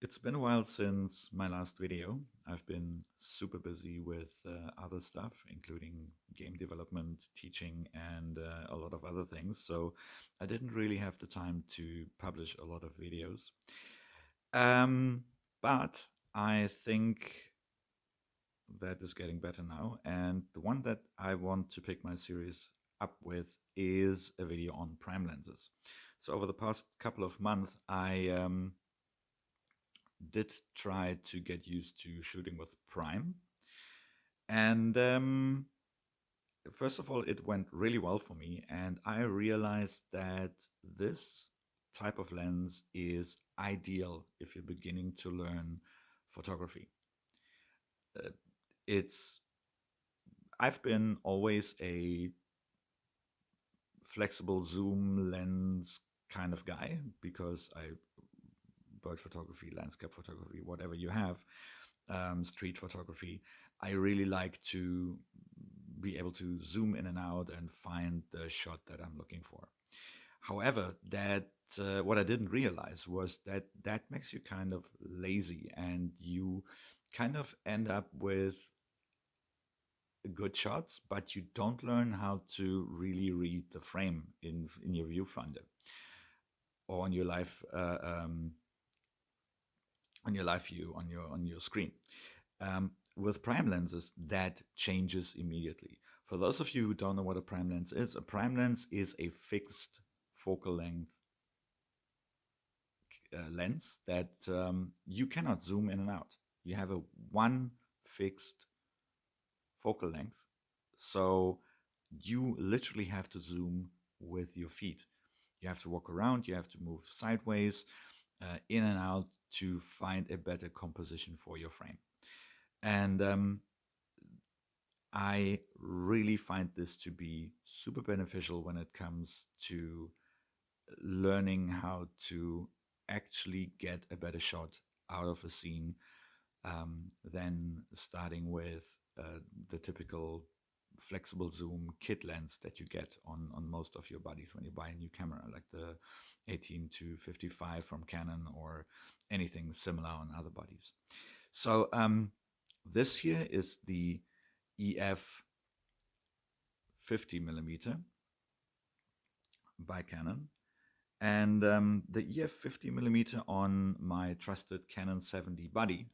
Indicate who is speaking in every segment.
Speaker 1: It's been a while since my last video. I've been super busy with other stuff, including game development, teaching, and a lot of other things. So I didn't really have the time to publish a lot of videos. Um, but I think that is getting better now. And the one that I want to pick my series up with is a video on prime lenses. So over the past couple of months, I did try to get used to shooting with prime. And first of all, it went really well for me. And I realized that this type of lens is ideal if you're beginning to learn photography. Uh, it's I've been always a flexible zoom lens kind of guy because I bird photography, landscape photography, whatever you have, street photography. I really like to be able to zoom in and out and find the shot that I'm looking for. However, that what I didn't realize was that that makes you kind of lazy, and you kind of end up with good shots, but you don't learn how to really read the frame in your viewfinder or on your live view on your screen. With prime lenses, that changes immediately. For those of you who don't know what a prime lens is, a prime lens is a fixed focal length lens that you cannot zoom in and out. You have a one fixed focal length, so you literally have to zoom with your feet. You have to walk around, you have to move sideways, in and out to find a better composition for your frame. And I really find this to be super beneficial when it comes to learning how to actually get a better shot out of a scene than starting with the typical flexible zoom kit lens that you get on most of your bodies when you buy a new camera, like the 18 to 55 from Canon or anything similar on other bodies. So this here is the EF 50 millimeter by Canon. And the EF 50 millimeter on my trusted Canon 7D Buddy,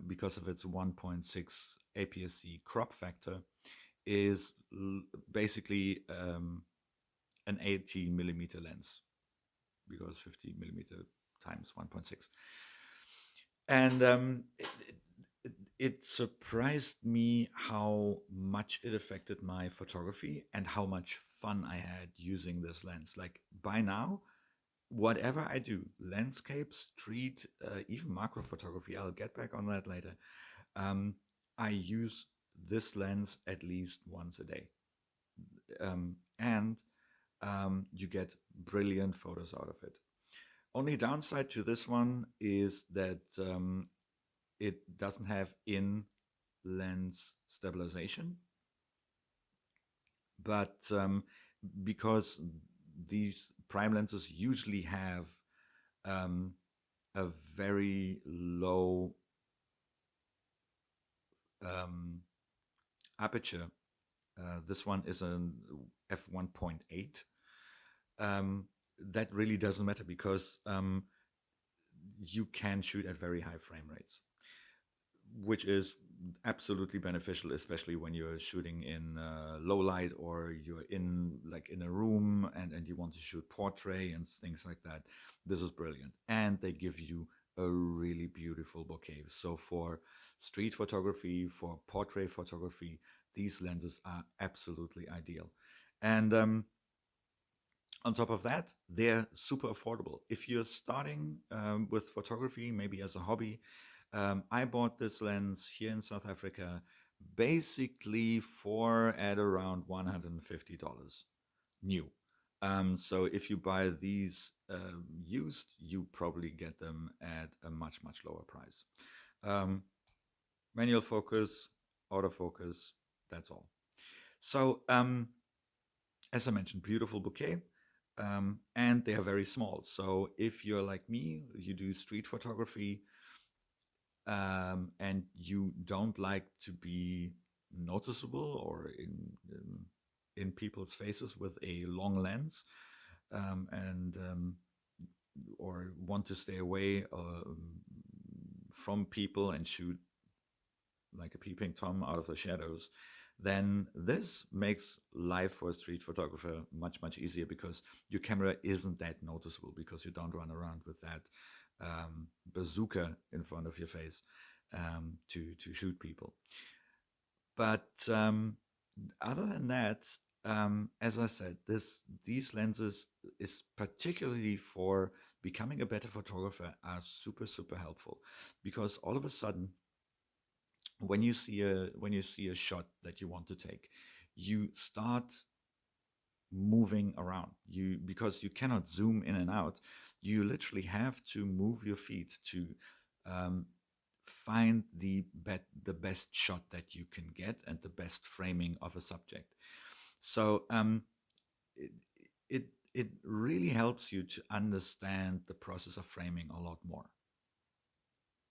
Speaker 1: because of its 1.6 APS-C crop factor, is basically an 80 millimeter lens, because 50 millimeter times 1.6. And it surprised me how much it affected my photography and how much fun I had using this lens. Like by now, whatever I do, landscape, street, even macro photography, I'll get back on that later. Um, I use this lens at least once a day. And you get brilliant photos out of it. Only downside to this one is that it doesn't have in lens stabilization, but because these prime lenses usually have um, a very low um, aperture. This one is an f1.8. That really doesn't matter because you can shoot at very high frame rates, which is absolutely beneficial, especially when you're shooting in low light or you're in like in a room and you want to shoot portrait and things like that. This is brilliant, and they give you a really beautiful bouquet. So for street photography, for portrait photography, these lenses are absolutely ideal. And on top of that, they're super affordable. If you're starting with photography, maybe as a hobby, I bought this lens here in South Africa basically for at around $150 new. So if you buy these used, you probably get them at a much, much lower price. Um, Manual focus, autofocus, that's all. So as I mentioned, beautiful bouquet. and they are very small. So if you're like me, you do street photography, and you don't like to be noticeable or in people's faces with a long lens, and or want to stay away from people and shoot like a peeping tom out of the shadows, then this makes life for a street photographer much easier, because your camera isn't that noticeable, because you don't run around with that bazooka in front of your face to shoot people. But other than that, as I said, these lenses is particularly for becoming a better photographer are super helpful, because all of a sudden when you see a shot that you want to take, you start moving around, you because you cannot zoom in and out. You literally have to move your feet to um, find the best shot that you can get and the best framing of a subject. So it, it it really helps you to understand the process of framing a lot more.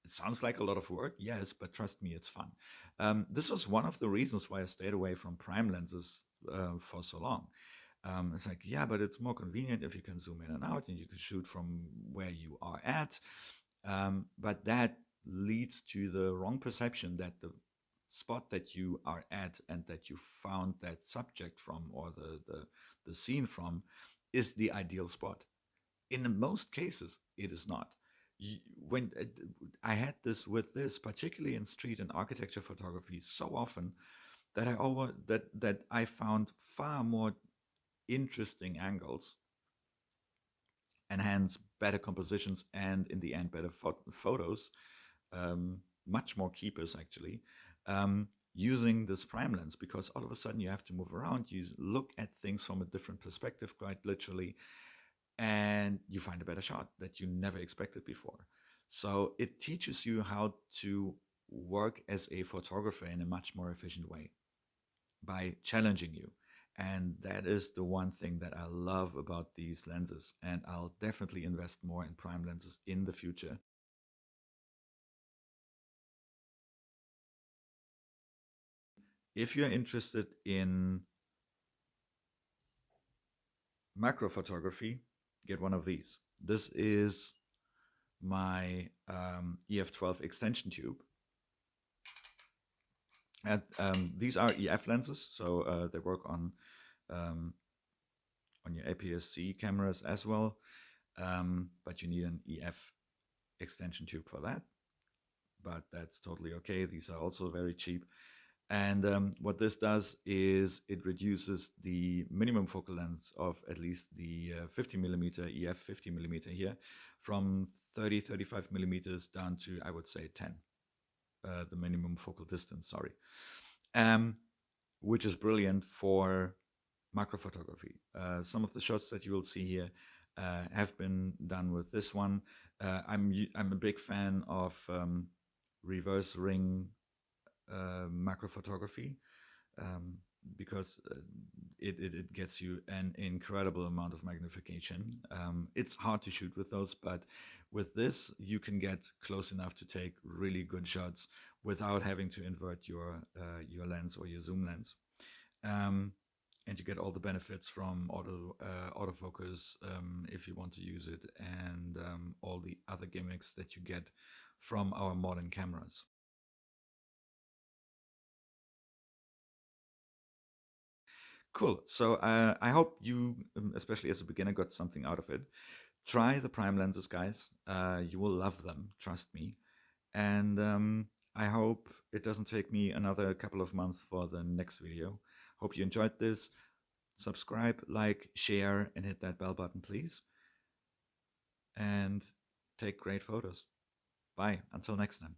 Speaker 1: It sounds like a lot of work, yes, but trust me, it's fun. This was one of the reasons why I stayed away from prime lenses for so long. It's like, yeah, but it's more convenient if you can zoom in and out and you can shoot from where you are at. But that leads to the wrong perception that the spot that you are at and that you found that subject from, or the scene from, is the ideal spot. In most cases, it is not. When I had this with this, particularly in street and architecture photography, so often that I found far more interesting angles, and hence better compositions, and in the end better photos, much more keepers actually, using this prime lens, because all of a sudden you have to move around, you look at things from a different perspective, quite literally, and you find a better shot that you never expected before. So it teaches you how to work as a photographer in a much more efficient way by challenging you. And that is the one thing that I love about these lenses. And I'll definitely invest more in prime lenses in the future. If you're interested in macro photography, get one of these. This is my EF12 extension tube. And these are EF lenses, so they work um, on your APS-C cameras as well, but you need an EF extension tube for that. But that's totally okay. These are also very cheap. And what this does is it reduces the minimum focal length of at least the 50 millimeter EF 50 millimeter here from 35 millimeters down to, I would say, 10, the minimum focal distance, sorry, which is brilliant for macro photography. Some of the shots that you will see here have been done with this one. I'm a big fan of reverse ring macro photography, because it gets you an incredible amount of magnification. It's hard to shoot with those, but with this you can get close enough to take really good shots without having to invert your lens or your zoom lens. And you get all the benefits from autofocus, if you want to use it, and all the other gimmicks that you get from our modern cameras. Cool. So I hope you, especially as a beginner, got something out of it. Try the prime lenses, guys. You will love them, trust me. And I hope it doesn't take me another couple of months for the next video. Hope you enjoyed this. Subscribe, like, share, and hit that bell button, please. And take great photos. Bye. Until next time.